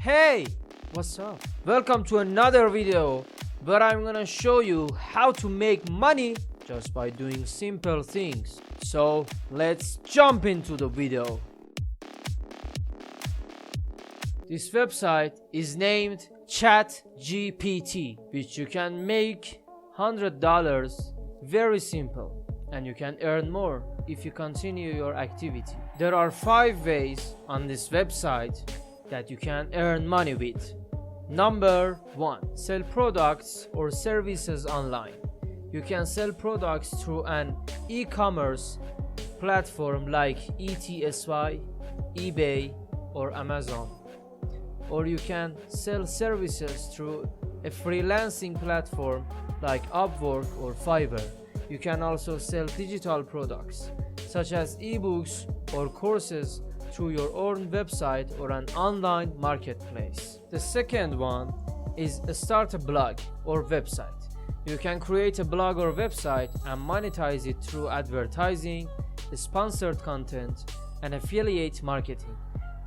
Hey, what's up? Welcome to another video where I'm gonna show you how to make money just by doing simple things. So let's jump into the video. This website is named ChatGPT, which you can make $100 very simple, and you can earn more if you continue your activity. There are 5 ways on this website that you can earn money with. Number 1, sell products or services online. You can sell products through an e-commerce platform like ETSY, eBay, or Amazon. Or you can sell services through a freelancing platform like Upwork or Fiverr. You can also sell digital products such as ebooks or courses through your own website or an online marketplace. The second one is start a blog or website. You can create a blog or website and monetize it through advertising, sponsored content, and affiliate marketing.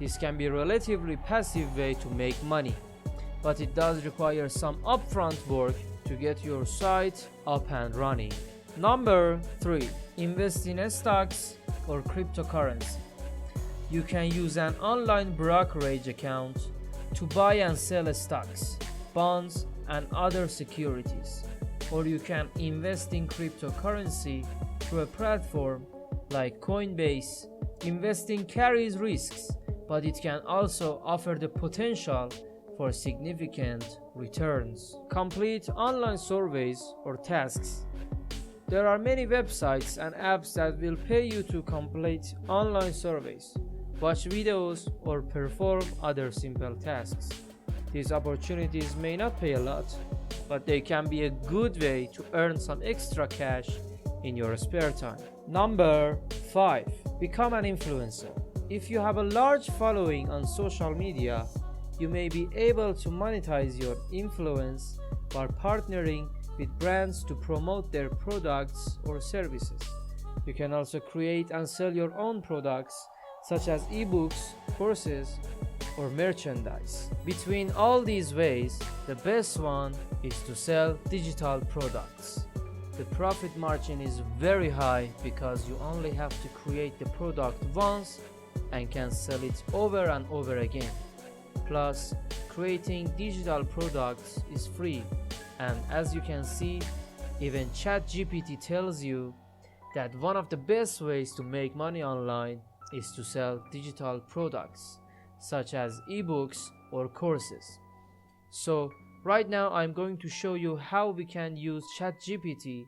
This can be a relatively passive way to make money, but it does require some upfront work to get your site up and running. Number 3, invest in stocks or cryptocurrency. You can use an online brokerage account to buy and sell stocks, bonds, and other securities. Or you can invest in cryptocurrency through a platform like Coinbase. Investing carries risks, but it can also offer the potential for significant returns. Complete online surveys or tasks. There are many websites and apps that will pay you to complete online surveys, watch videos, or perform other simple tasks. These opportunities may not pay a lot, but they can be a good way to earn some extra cash in your spare time. Number 5, become an influencer. If you have a large following on social media, you may be able to monetize your influence by partnering with brands to promote their products or services. You can also create and sell your own products such as ebooks, courses, or merchandise. Between all these ways, the best one is to sell digital products. The profit margin is very high because you only have to create the product once and can sell it over and over again. Plus, creating digital products is free, and as you can see, even ChatGPT tells you that one of the best ways to make money online is to sell digital products such as ebooks or courses. So right now I'm going to show you how we can use ChatGPT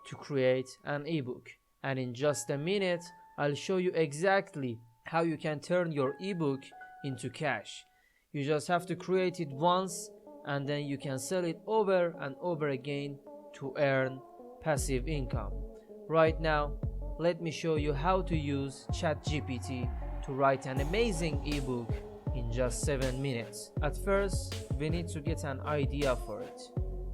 to create an ebook, and in just a minute I'll show you exactly how you can turn your ebook into cash. You just have to create it once, and then you can sell it over and over again to earn passive income. Right now, let me show you how to use ChatGPT to write an amazing ebook in just 7 minutes. At first, we need to get an idea for it.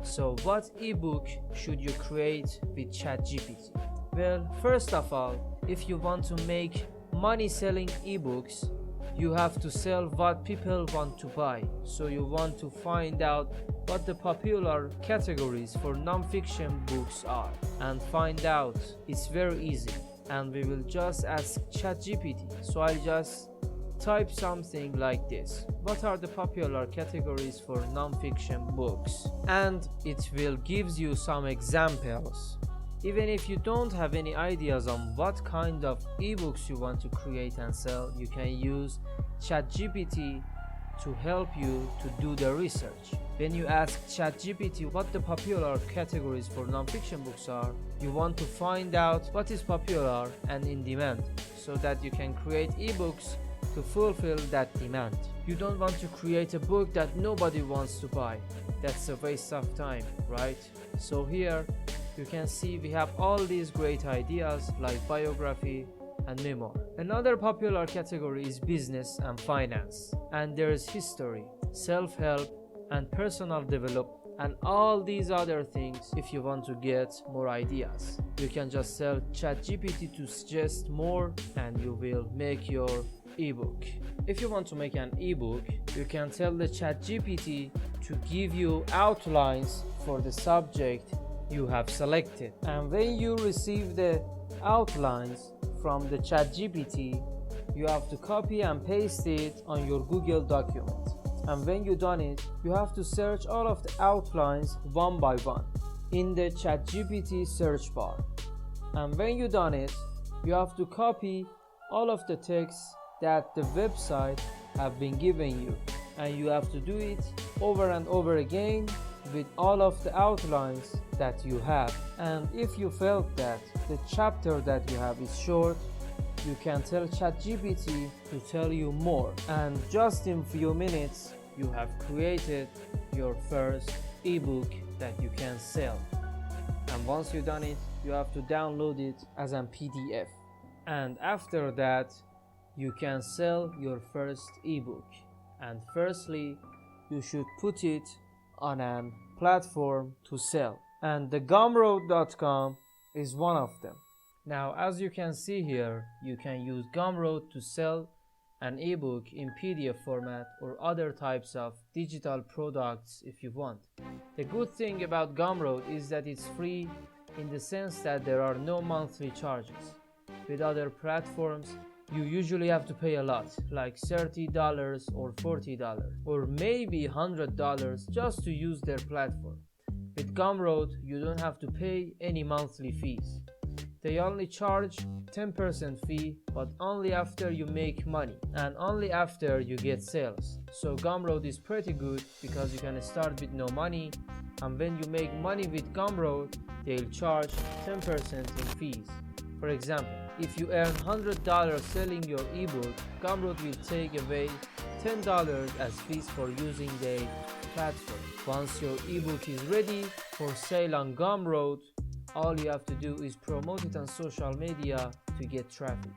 So what ebook should you create with ChatGPT? Well, first of all, if you want to make money selling ebooks, you have to sell what people want to buy. So you want to find out what the popular categories for non-fiction books are and find out. It's very easy, and we will just ask ChatGPT. So I'll just type something like this: what are the popular categories for non-fiction books? And it will give you some examples. Even if you don't have any ideas on what kind of ebooks you want to create and sell, you can use ChatGPT to help you to do the research. When you ask ChatGPT what the popular categories for non-fiction books are, you want to find out what is popular and in demand so that you can create ebooks to fulfill that demand. You don't want to create a book that nobody wants to buy. That's a waste of time, right? So here you can see we have all these great ideas like biography and memoir. Another popular category is business and finance, and there is history, self-help, and personal development, and all these other things. If you want to get more ideas, you can just tell ChatGPT to suggest more, and you will make your ebook. If you want to make an ebook, you can tell the ChatGPT to give you outlines for the subject you have selected. And when you receive the outlines from the ChatGPT, you have to copy and paste it on your Google document. And when you've done it, you have to search all of the outlines one by one in the ChatGPT search bar. And when you've done it, you have to copy all of the texts that the website have been giving you, and you have to do it over and over again with all of the outlines that you have. And if you felt that the chapter that you have is short, you can tell ChatGPT to tell you more, and just in few minutes you have created your first ebook that you can sell. And once you've done it, you have to download it as an PDF, and after that you can sell your first ebook. And firstly, you should put it on a platform to sell, and the Gumroad.com is one of them. Now, as you can see here, you can use Gumroad to sell an ebook in PDF format or other types of digital products if you want. The good thing about Gumroad is that it's free in the sense that there are no monthly charges. With other platforms, you usually have to pay a lot, like $30 or $40 or maybe $100 just to use their platform. With Gumroad, you don't have to pay any monthly fees. They only charge 10% fee, but only after you make money and only after you get sales. So Gumroad is pretty good because you can start with no money, and when you make money with Gumroad, they'll charge 10% in fees. For example, if you earn $100 selling your ebook, Gumroad will take away $10 as fees for using their platform. Once your ebook is ready for sale on Gumroad, all you have to do is promote it on social media to get traffic.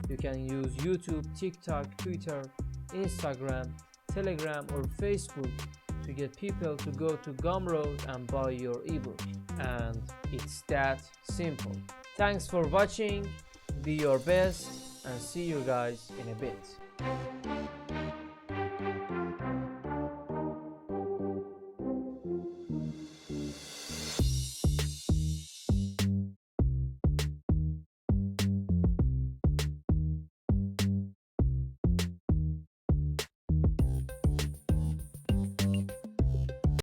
You can use YouTube, TikTok, Twitter, Instagram, Telegram or Facebook to get people to go to Gumroad and buy your ebook. And it's that simple. Thanks for watching, be your best, and see you guys in a bit.